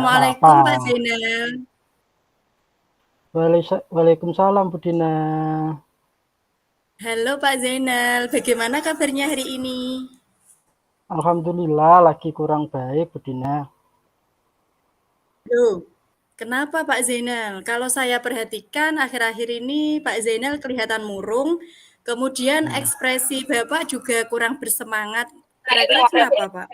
Assalamualaikum Pak Apa? Zainal. Waalaikumsalam Bu Dina. Halo Pak Zainal, bagaimana kabarnya hari ini? Alhamdulillah lagi kurang baik Bu Dina. Loh, kenapa Pak Zainal? Kalau saya perhatikan akhir-akhir ini Pak Zainal kelihatan murung, kemudian Nah, ekspresi Bapak juga kurang bersemangat. Kira-kira kenapa Pak?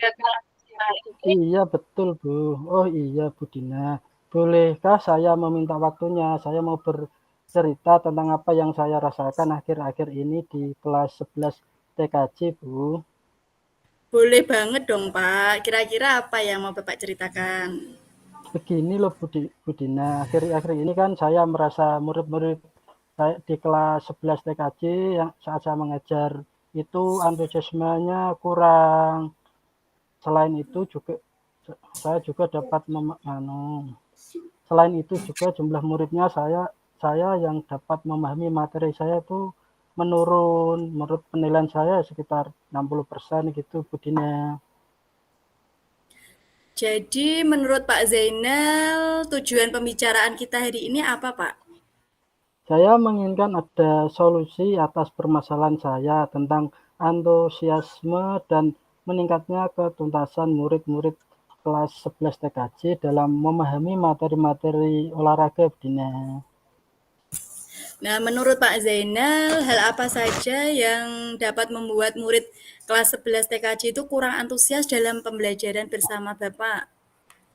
iya betul Bu. Oh iya Bu Dina. Bolehkah saya meminta waktunya? Saya mau bercerita tentang apa yang saya rasakan akhir-akhir ini di kelas 11 TKJ Bu. Boleh banget dong Pak. Kira-kira apa yang mau Bapak ceritakan? Begini loh Bu Dina. Akhir-akhir ini kan saya merasa murid-murid saya di kelas 11 TKJ yang saat saya mengajar itu antusiasmenya kurang. Selain itu juga saya juga dapat selain itu juga jumlah muridnya saya yang dapat memahami materi saya itu menurun. Menurut penilaian saya sekitar 60% gitu Bu Dina. Jadi menurut Pak Zainal, tujuan pembicaraan kita hari ini apa Pak? Saya menginginkan ada solusi atas permasalahan saya tentang antusiasme dan meningkatnya ketuntasan murid-murid kelas 11 TKJ dalam memahami materi-materi olahraga Bu Dina. Nah, menurut Pak Zainal, hal apa saja yang dapat membuat murid kelas 11 TKJ itu kurang antusias dalam pembelajaran bersama Bapak?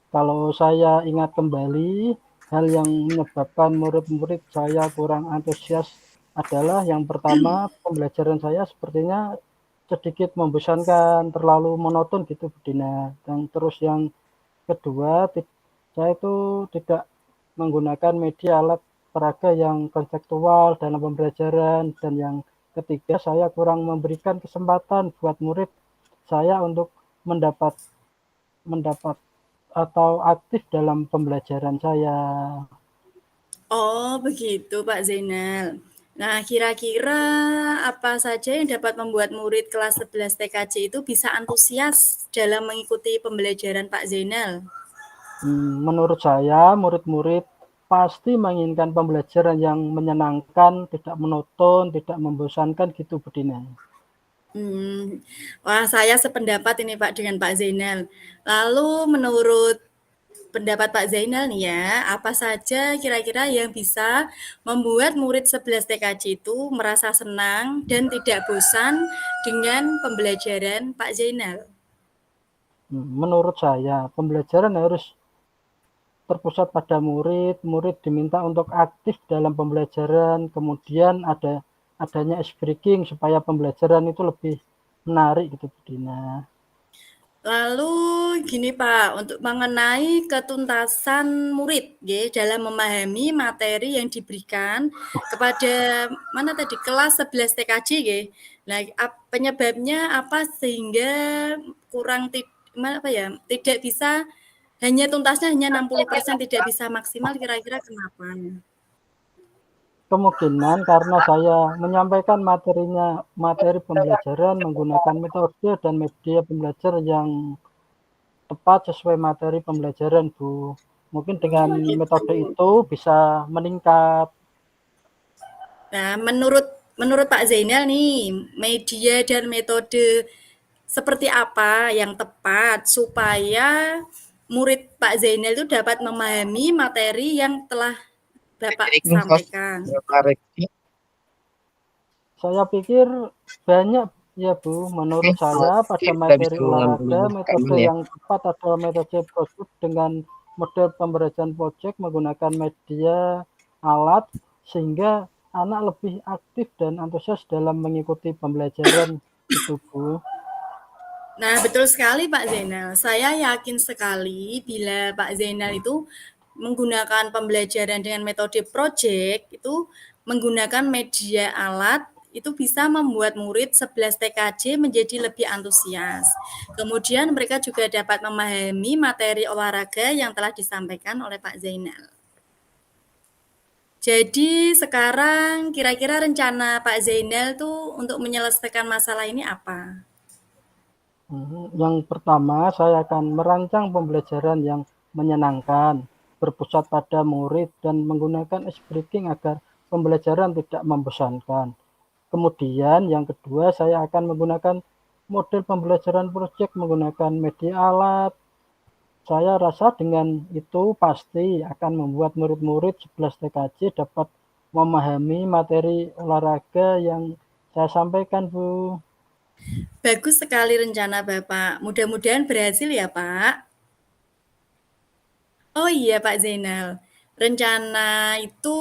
Kalau saya ingat kembali, hal yang menyebabkan murid-murid saya kurang antusias adalah yang pertama, pembelajaran saya sepertinya sedikit membosankan, terlalu monoton gitu Bu Dina. Dan terus yang kedua, saya itu tidak menggunakan media alat peraga yang konseptual dalam pembelajaran. Dan yang ketiga, saya kurang memberikan kesempatan buat murid saya untuk mendapat mendapat atau aktif dalam pembelajaran saya. Oh, begitu Pak Zainal. Nah, kira-kira apa saja yang dapat membuat murid kelas 11 TKJ itu bisa antusias dalam mengikuti pembelajaran Pak Zainal? Menurut saya, murid-murid pasti menginginkan pembelajaran yang menyenangkan, tidak monoton, tidak membosankan gitu, Bu Dina. Wah, saya sependapat ini Pak dengan Pak Zainal. Lalu menurut pendapat Pak Zainal nih ya, apa saja kira-kira yang bisa membuat murid 11 TKJ itu merasa senang dan tidak bosan dengan pembelajaran Pak Zainal? Menurut saya, pembelajaran harus terpusat pada murid. Murid diminta untuk aktif dalam pembelajaran, kemudian adanya ice breaking supaya pembelajaran itu lebih menarik gitu, Bu Dina. Lalu gini Pak, untuk mengenai ketuntasan murid ya, dalam memahami materi yang diberikan kepada mana tadi kelas 11 TKJ ya. Nah, penyebabnya apa sehingga kurang apa ya, tidak bisa hanya tuntasnya hanya 60% tidak bisa maksimal kira-kira kenapa? Kemungkinan karena saya menyampaikan materi pembelajaran menggunakan metode dan media pembelajar yang tepat sesuai materi pembelajaran, Bu. Mungkin Oh, dengan metode begitu. itu bisa meningkat. Nah, menurut menurut Pak Zainal nih, media dan metode seperti apa yang tepat supaya murid Pak Zainal itu dapat memahami materi yang telah Bapak sampaikan? Saya pikir banyak ya, Bu. Menurut saya pada materi olahraga, metode yang tepat adalah metode project dengan model pembelajaran project menggunakan media alat sehingga anak lebih aktif dan antusias dalam mengikuti pembelajaran itu, Bu. Nah, betul sekali Pak Zainal. Saya yakin sekali bila Pak Zainal itu menggunakan pembelajaran dengan metode project itu menggunakan media alat itu bisa membuat murid 11 TKJ menjadi lebih antusias. Kemudian mereka juga dapat memahami materi olahraga yang telah disampaikan oleh Pak Zainal. Jadi sekarang kira-kira rencana Pak Zainal tuh untuk menyelesaikan masalah ini apa? Yang pertama, saya akan merancang pembelajaran yang menyenangkan, berpusat pada murid, dan menggunakan ice breaking agar pembelajaran tidak membosankan. Kemudian yang kedua, saya akan menggunakan model pembelajaran proyek menggunakan media alat. Saya rasa dengan itu pasti akan membuat murid-murid 11 TKJ dapat memahami materi olahraga yang saya sampaikan, Bu. Bagus sekali rencana Bapak. Mudah-mudahan berhasil ya, Pak. Oh iya, Pak Zainal. Rencana itu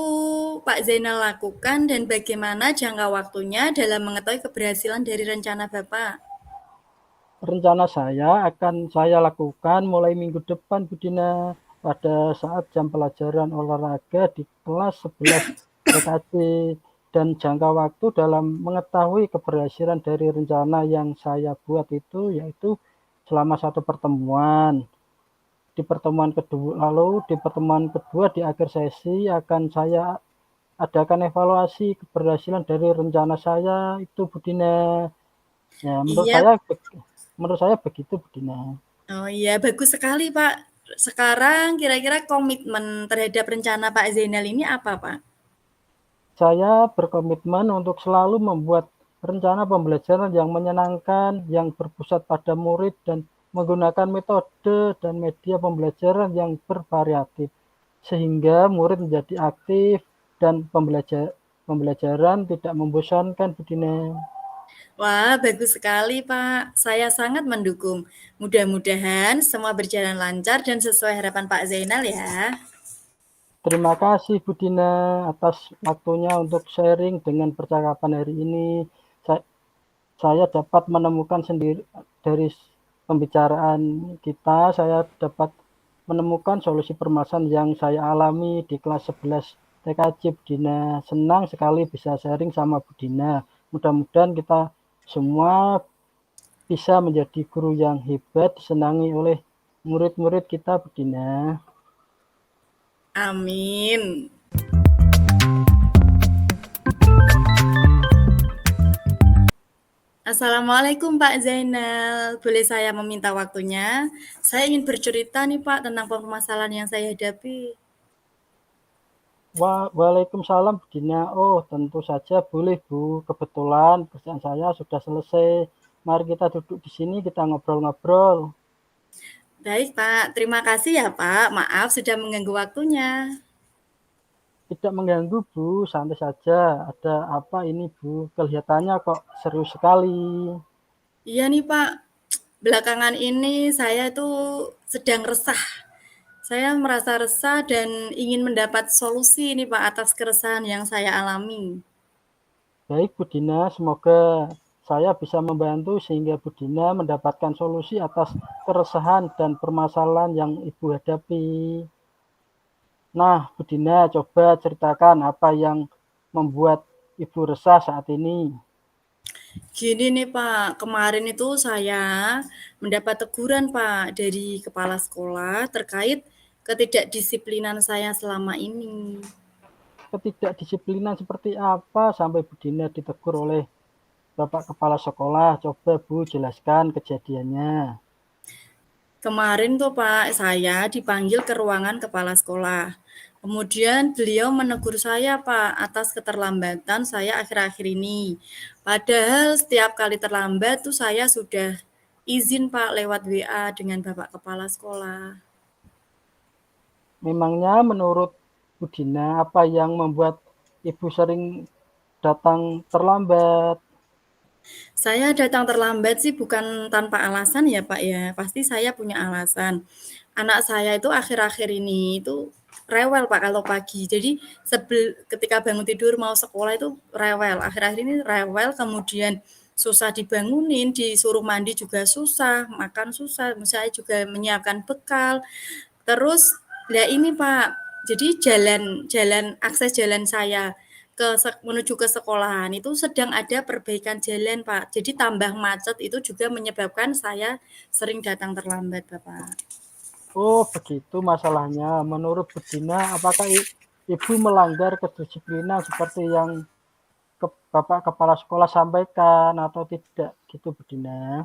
Pak Zainal lakukan dan bagaimana jangka waktunya dalam mengetahui keberhasilan dari rencana Bapak? Rencana saya akan saya lakukan mulai minggu depan, Bu Dina, pada saat jam pelajaran olahraga di kelas 11 TKJ, dan jangka waktu dalam mengetahui keberhasilan dari rencana yang saya buat itu yaitu selama satu pertemuan. Di pertemuan kedua di akhir sesi akan saya adakan evaluasi keberhasilan dari rencana saya itu, Bu Dina. Ya, Iya. menurut saya begitu, Bu Dina. Oh iya, bagus sekali, Pak. Sekarang kira-kira komitmen terhadap rencana Pak Zainal ini apa, Pak? Saya berkomitmen untuk selalu membuat rencana pembelajaran yang menyenangkan, yang berpusat pada murid, dan menggunakan metode dan media pembelajaran yang bervariatif, sehingga murid menjadi aktif dan pembelajaran tidak membosankan, Bu Dina. Wah, bagus sekali, Pak. Saya sangat mendukung. Mudah-mudahan semua berjalan lancar dan sesuai harapan Pak Zainal ya. Terima kasih, Bu Dina, atas waktunya untuk sharing dengan percakapan hari ini. Saya dapat menemukan sendiri dari pembicaraan kita, saya dapat menemukan solusi permasalahan yang saya alami di kelas 11 TKJ, Bu Dina. Senang sekali bisa sharing sama Bu Dina. Mudah-mudahan kita semua bisa menjadi guru yang hebat, disenangi oleh murid-murid kita, Bu Dina. Amin. Assalamualaikum Pak Zainal. Boleh saya meminta waktunya? Saya ingin bercerita nih Pak tentang permasalahan yang saya hadapi. Waalaikumsalam, Bu Dina. Oh, tentu saja boleh, Bu. Kebetulan kerjaan saya sudah selesai. Mari kita duduk di sini, kita ngobrol-ngobrol. Baik Pak, terima kasih ya Pak. Maaf sudah mengganggu waktunya. Tidak mengganggu, Bu. Santai saja. Ada apa ini, Bu? Kelihatannya kok serius sekali. Iya nih Pak, belakangan ini saya tuh sedang resah. Saya merasa resah dan ingin mendapat solusi nih Pak atas keresahan yang saya alami. Baik, Bu Dina. Semoga saya bisa membantu sehingga Bu Dina mendapatkan solusi atas keresahan dan permasalahan yang Ibu hadapi. Nah, Bu Dina, coba ceritakan apa yang membuat Ibu resah saat ini. Gini nih Pak, kemarin itu saya mendapat teguran Pak dari kepala sekolah terkait ketidakdisiplinan saya selama ini. Ketidakdisiplinan seperti apa sampai Bu Dina ditegur oleh Bapak Kepala Sekolah? Coba Bu jelaskan kejadiannya. Kemarin tuh Pak, saya dipanggil ke ruangan kepala sekolah. Kemudian beliau menegur saya Pak atas keterlambatan saya akhir-akhir ini. Padahal setiap kali terlambat tuh saya sudah izin Pak lewat WA dengan Bapak Kepala Sekolah. Memangnya menurut Bu Dina apa yang membuat Ibu sering datang terlambat? Saya datang terlambat sih bukan tanpa alasan ya Pak ya, pasti saya punya alasan. Anak saya itu akhir-akhir ini itu rewel Pak kalau pagi. Jadi ketika bangun tidur mau sekolah itu rewel, akhir-akhir ini rewel, kemudian susah dibangunin, disuruh mandi juga susah, makan susah, saya juga menyiapkan bekal. Terus lah ini Pak, jadi akses jalan saya menuju ke sekolahan itu sedang ada perbaikan jalan Pak. Jadi tambah macet itu juga menyebabkan saya sering datang terlambat Bapak. Oh, begitu masalahnya. Menurut Bu Dina, apakah Ibu melanggar kedisiplinan seperti yang Bapak Kepala Sekolah sampaikan atau tidak gitu, Bu Dina?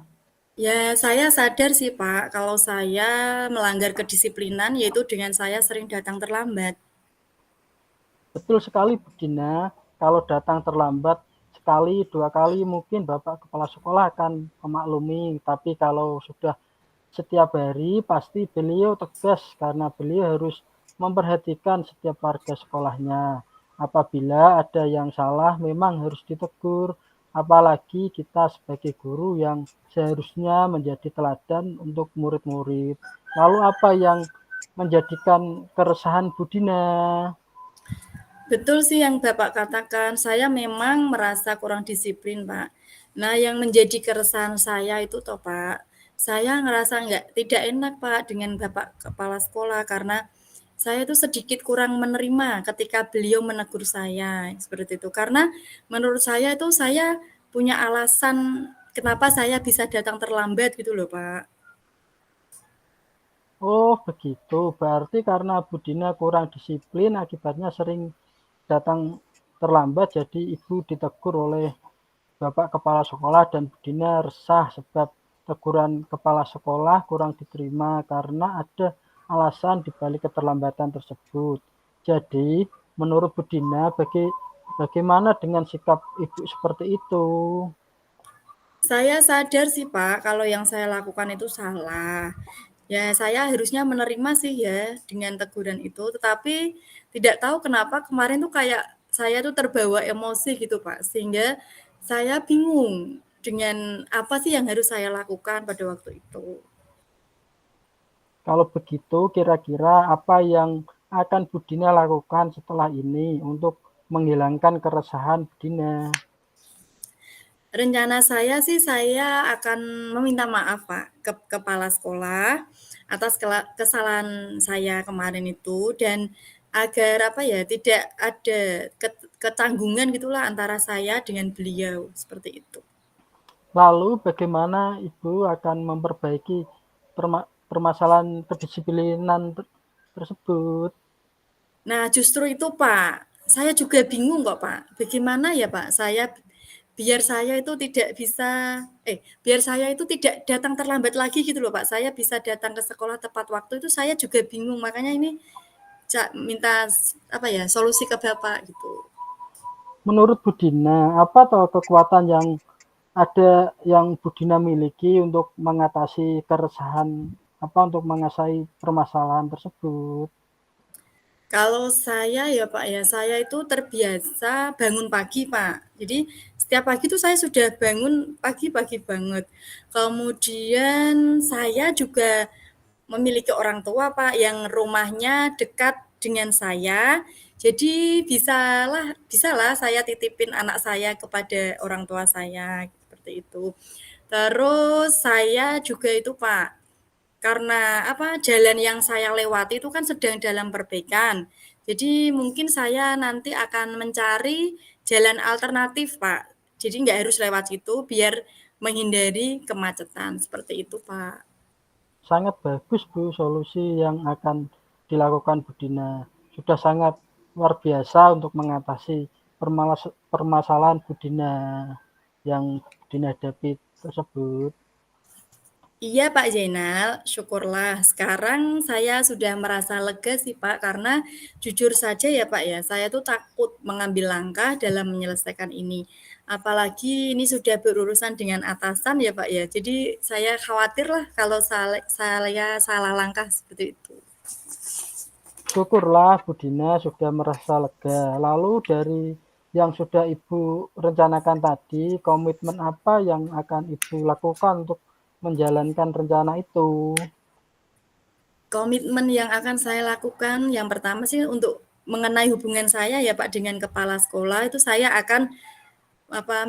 Ya, saya sadar sih Pak, kalau saya melanggar kedisiplinan yaitu dengan saya sering datang terlambat. Betul sekali, Bu Dina. Kalau datang terlambat sekali, 2 kali mungkin Bapak kepala sekolah akan memaklumi, tapi kalau sudah setiap hari pasti beliau tegas karena beliau harus memperhatikan setiap warga sekolahnya. Apabila ada yang salah memang harus ditegur, apalagi kita sebagai guru yang seharusnya menjadi teladan untuk murid-murid. Lalu apa yang menjadikan keresahan Bu Dina? Betul sih yang Bapak katakan, saya memang merasa kurang disiplin, Pak. Nah, yang menjadi keresahan saya itu toh, Pak, saya ngerasa tidak enak, Pak, dengan Bapak kepala sekolah karena saya itu sedikit kurang menerima ketika beliau menegur saya, seperti itu. Karena menurut saya itu saya punya alasan kenapa saya bisa datang terlambat gitu loh, Pak. Oh, begitu. Berarti karena Bu Dina kurang disiplin, akibatnya sering datang terlambat, jadi Ibu ditegur oleh Bapak Kepala Sekolah dan Bu Dina resah sebab teguran Kepala Sekolah kurang diterima karena ada alasan dibalik keterlambatan tersebut. Jadi, menurut Bu Dina, bagaimana dengan sikap Ibu seperti itu? Saya sadar sih Pak, kalau yang saya lakukan itu salah. Ya, saya harusnya menerima sih ya dengan teguran itu, tetapi tidak tahu kenapa kemarin tuh kayak saya tuh terbawa emosi gitu Pak, sehingga saya bingung dengan apa sih yang harus saya lakukan pada waktu itu. Kalau begitu, kira-kira apa yang akan Bu Dina lakukan setelah ini untuk menghilangkan keresahan Bu Dina? Rencana saya sih saya akan meminta maaf Pak ke kepala sekolah atas kesalahan saya kemarin itu dan agar apa ya, tidak ada kecanggungan gitulah antara saya dengan beliau, seperti itu. Lalu bagaimana Ibu akan memperbaiki permasalahan kedisiplinan tersebut? Nah, justru itu Pak, saya juga bingung kok Pak, bagaimana ya Pak saya biar saya itu tidak bisa biar saya itu tidak datang terlambat lagi gitu loh Pak, saya bisa datang ke sekolah tepat waktu itu saya juga bingung, makanya ini minta apa ya, solusi ke Bapak gitu. Menurut Bu Dina, apa toh kekuatan yang ada yang Bu Dina miliki untuk mengatasi keresahan apa untuk mengatasi permasalahan tersebut? Kalau saya ya Pak ya, saya itu terbiasa bangun pagi Pak. Jadi setiap pagi itu saya sudah bangun pagi-pagi banget. Kemudian saya juga memiliki orang tua Pak yang rumahnya dekat dengan saya. Jadi bisalah saya titipin anak saya kepada orang tua saya seperti itu. Terus saya juga itu Pak, karena apa, jalan yang saya lewati itu kan sedang dalam perbaikan. Jadi mungkin saya nanti akan mencari jalan alternatif, Pak. Jadi nggak harus lewat situ biar menghindari kemacetan, seperti itu, Pak. Sangat bagus Bu solusi yang akan dilakukan Bu Dina. Sudah sangat luar biasa untuk mengatasi permasalahan Bu Dina yang Bu Dina hadapi tersebut. Iya Pak Zainal, syukurlah sekarang saya sudah merasa lega sih Pak, karena jujur saja ya Pak ya, saya tuh takut mengambil langkah dalam menyelesaikan ini. Apalagi ini sudah berurusan dengan atasan ya Pak ya, jadi saya khawatir lah kalau saya salah langkah seperti itu. Syukurlah Bu Dina sudah merasa lega. Lalu dari yang sudah Ibu rencanakan tadi, komitmen apa yang akan Ibu lakukan untuk menjalankan rencana itu? Komitmen yang akan saya lakukan, yang pertama sih untuk mengenai hubungan saya ya Pak dengan kepala sekolah, itu saya akan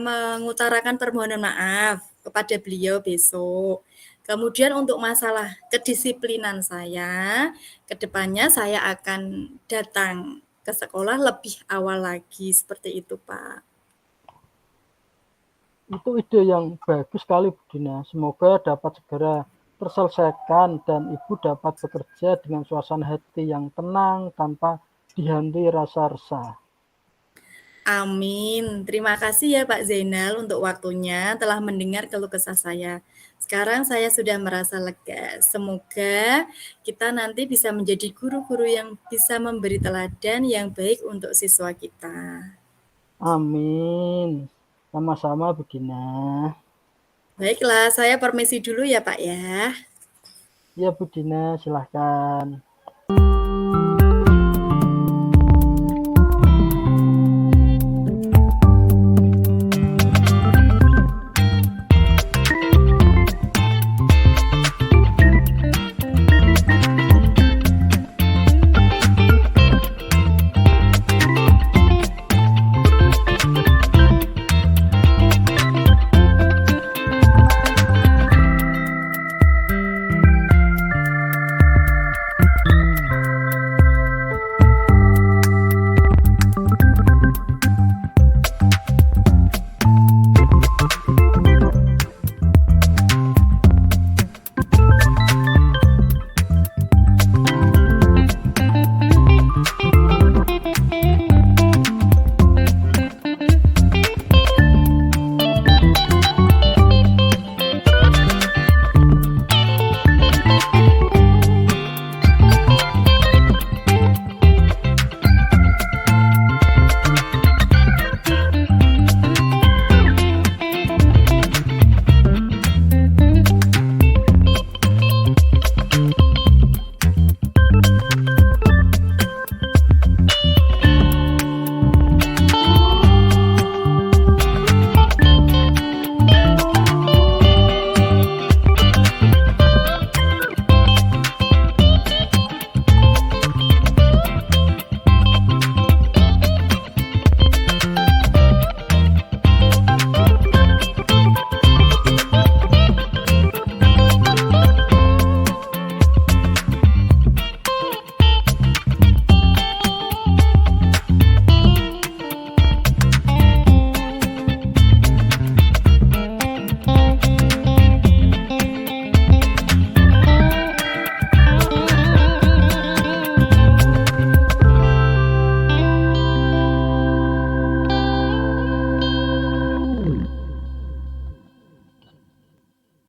mengutarakan permohonan maaf kepada beliau besok. Kemudian untuk masalah kedisiplinan saya, ke depannya saya akan datang ke sekolah lebih awal lagi, seperti itu, Pak. Itu ide yang bagus sekali Bu Dina. Semoga dapat segera terselesaikan dan Ibu dapat bekerja dengan suasana hati yang tenang tanpa dihantui rasa resah. Amin. Terima kasih ya Pak Zainal untuk waktunya telah mendengar keluh kesah saya. Sekarang saya sudah merasa lega. Semoga kita nanti bisa menjadi guru-guru yang bisa memberi teladan yang baik untuk siswa kita. Amin. Sama-sama Bu Gina. Baiklah, saya permisi dulu ya Pak ya. Ya Bu Dina, silahkan.